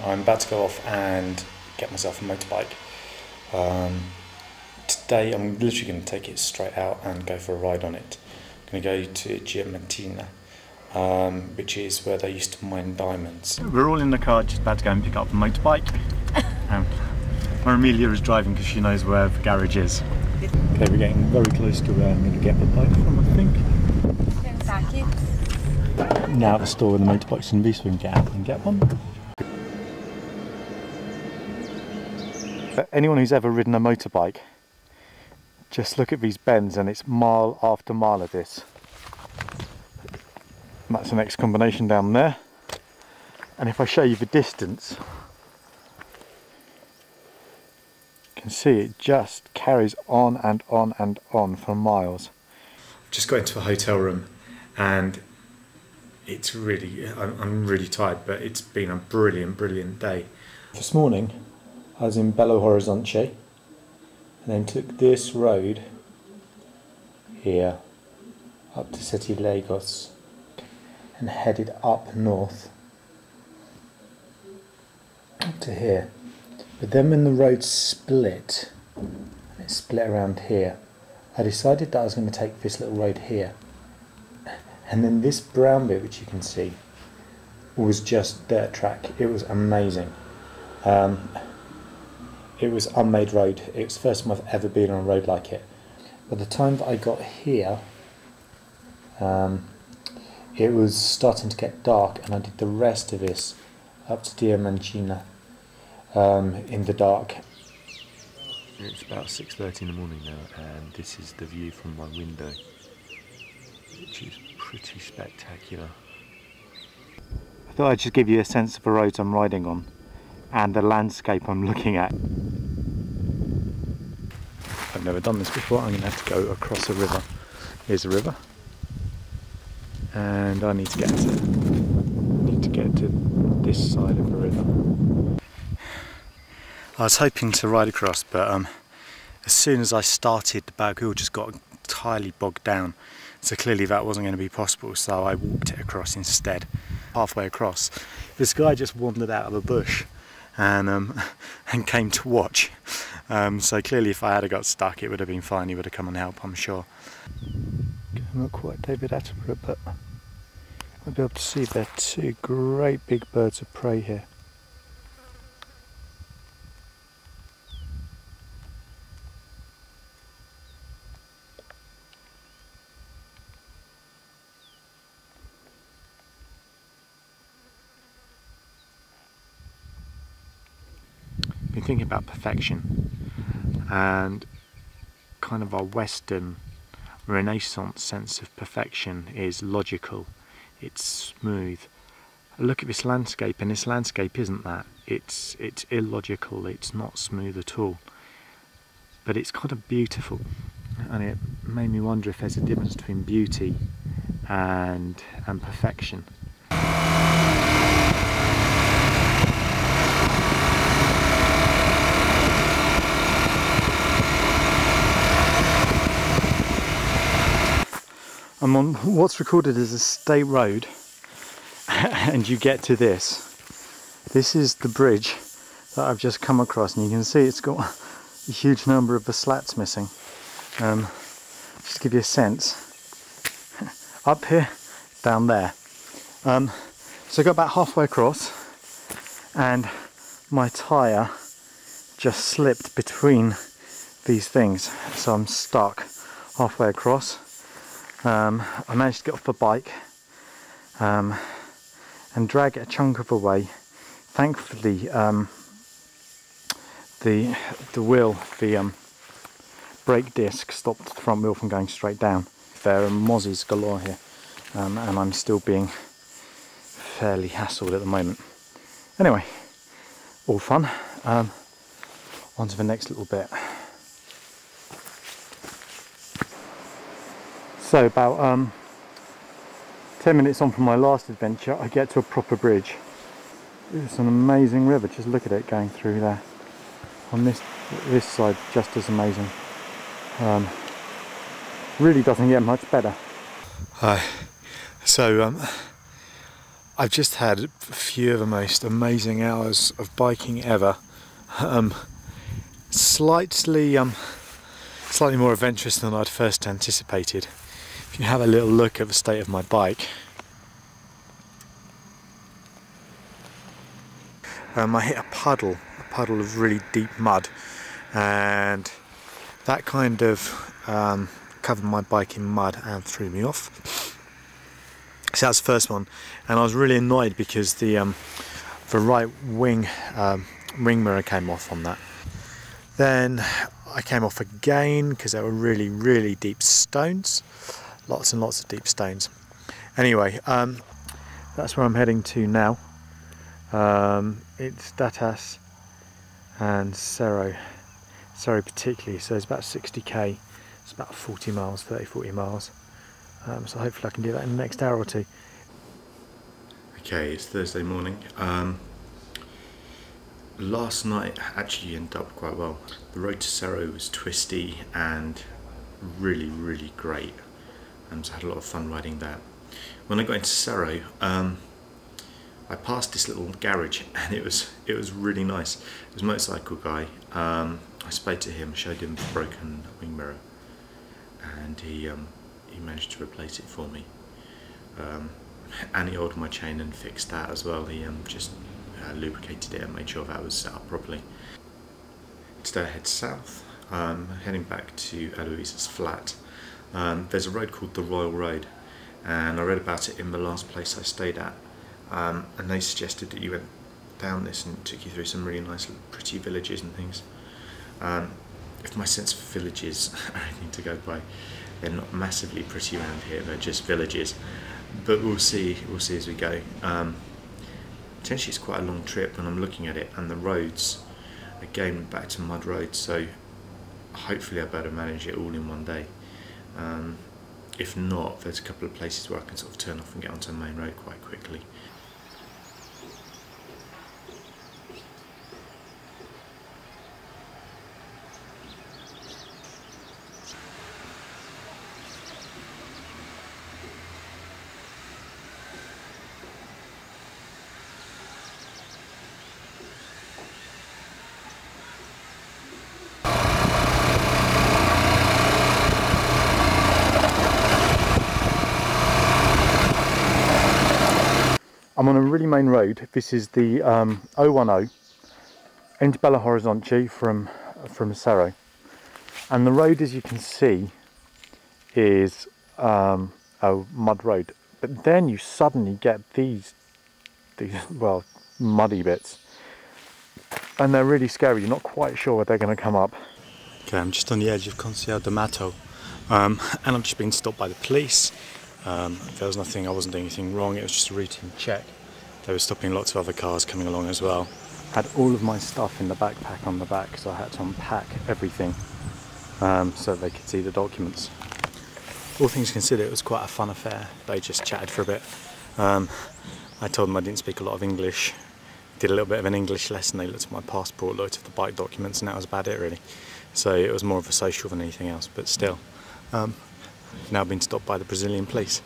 I'm about to go off and get myself a motorbike. Today I'm literally going to take it straight out and go for a ride on it. I'm going to go to Diamantina, which is where they used to mine diamonds. We're all in the car just about to go and pick up a motorbike. Amelia is driving because she knows where the garage is. Okay, we're getting very close to where I'm going to get the bike from, I think. Now at the store where the motorbike's going to be, so we can get out and get one. For anyone who's ever ridden a motorbike, just look at these bends and it's mile after mile of this. And that's the next combination down there. And if I show you the distance, you can see it just carries on and on and on for miles. Just got into a hotel room and it's really, I'm really tired, but it's been a brilliant day. This morning I was in Belo Horizonte and then took this road here up to City Lagos and headed up north to here. But then when the road split, and it split around here, I decided that I was going to take this little road here. And then this brown bit, which you can see, was just dirt track. It was amazing. It was unmade road. It was the first time I've ever been on a road like it. By the time that I got here, it was starting to get dark, and I did the rest of this up to Diamantina in the dark. It's about 6:30 in the morning now, and this is the view from my window, which is pretty spectacular. I thought I'd just give you a sense of the roads I'm riding on and the landscape I'm looking at. I've never done this before. I'm going to have to go across a river. Here's a river, and I need to get to this side of the river. I was hoping to ride across, but as soon as I started, the Bagul just got entirely bogged down. So clearly that wasn't going to be possible, so I walked it across instead. Halfway across, this guy just wandered out of a bush and came to watch. So clearly if I had got stuck, it would have been fine. He would have come and helped, I'm sure. I'm not quite David Attenborough, but I'll be able to see there are two great big birds of prey here. Been thinking about perfection and kind of our Western Renaissance sense of perfection is logical, it's smooth. I look at this landscape, and this landscape isn't that. It's illogical, it's not smooth at all, but it's kind of beautiful, and it made me wonder if there's a difference between beauty and perfection. I'm on what's recorded as a state road, and you get to this. This is the bridge that I've just come across, and you can see it's got a huge number of the slats missing. Just to give you a sense, up here, down there. So I got about halfway across, and my tyre just slipped between these things, so I'm stuck halfway across. I managed to get off the bike and drag a chunk of the way. Thankfully, the wheel, the brake disc stopped the front wheel from going straight down. There are mozzies galore here, and I'm still being fairly hassled at the moment. Anyway, all fun. On to the next little bit. So about 10 minutes on from my last adventure, I get to a proper bridge. It's an amazing river, just look at it going through there. On this side, just as amazing. Really doesn't get much better. So I've just had a few of the most amazing hours of biking ever. Slightly more adventurous than I'd first anticipated. If you have a little look at the state of my bike, I hit a puddle of really deep mud, and that kind of covered my bike in mud and threw me off. So that's the first one, and I was really annoyed because the right wing ring mirror came off on that. Then I came off again because there were really deep stones, lots and lots of deep stones. Anyway, that's where I'm heading to now. It's Datas and Cerro particularly, so it's about 60k, it's about 40 miles, 30-40 miles. So hopefully I can do that in the next hour or two. Okay, it's Thursday morning. Last night actually ended up quite well. The road to Cerro was twisty and really great, and so I had a lot of fun riding that. When I got into Cerro, I passed this little garage, and it was really nice. It was a motorcycle guy. I spoke to him, showed him the broken wing mirror, and he managed to replace it for me. And he oiled my chain and fixed that as well. He just lubricated it and made sure that was set up properly. Today I head south, heading back to Eloise's flat. There's a road called the Royal Road, and I read about it in the last place I stayed at, and they suggested that you went down this and it took you through some really nice pretty villages and things. If my sense of villages are anything to go by, they're not massively pretty around here, they're just villages, but we'll see as we go. Potentially it's quite a long trip when I'm looking at it, and the roads, again, back to mud roads, so hopefully I better manage it all in one day. If not, there's a couple of places where I can sort of turn off and get onto the main road quite quickly. I'm on a really main road. This is the 010 into Belo Horizonte from Cerro, and the road, as you can see, is a mud road. But then you suddenly get these well, muddy bits, and they're really scary. You're not quite sure where they're going to come up. Okay, I'm just on the edge of Conceição de Mato, and I've just been stopped by the police. There was nothing, I wasn't doing anything wrong, it was just a routine check. They were stopping lots of other cars coming along as well. Had all of my stuff in the backpack on the back, so I had to unpack everything so they could see the documents. All things considered, it was quite a fun affair. They just chatted for a bit. I told them I didn't speak a lot of English. Did a little bit of an English lesson. They looked at my passport, looked at the bike documents, and that was about it really. So it was more of a social than anything else, but still. Now been stopped by the Brazilian police.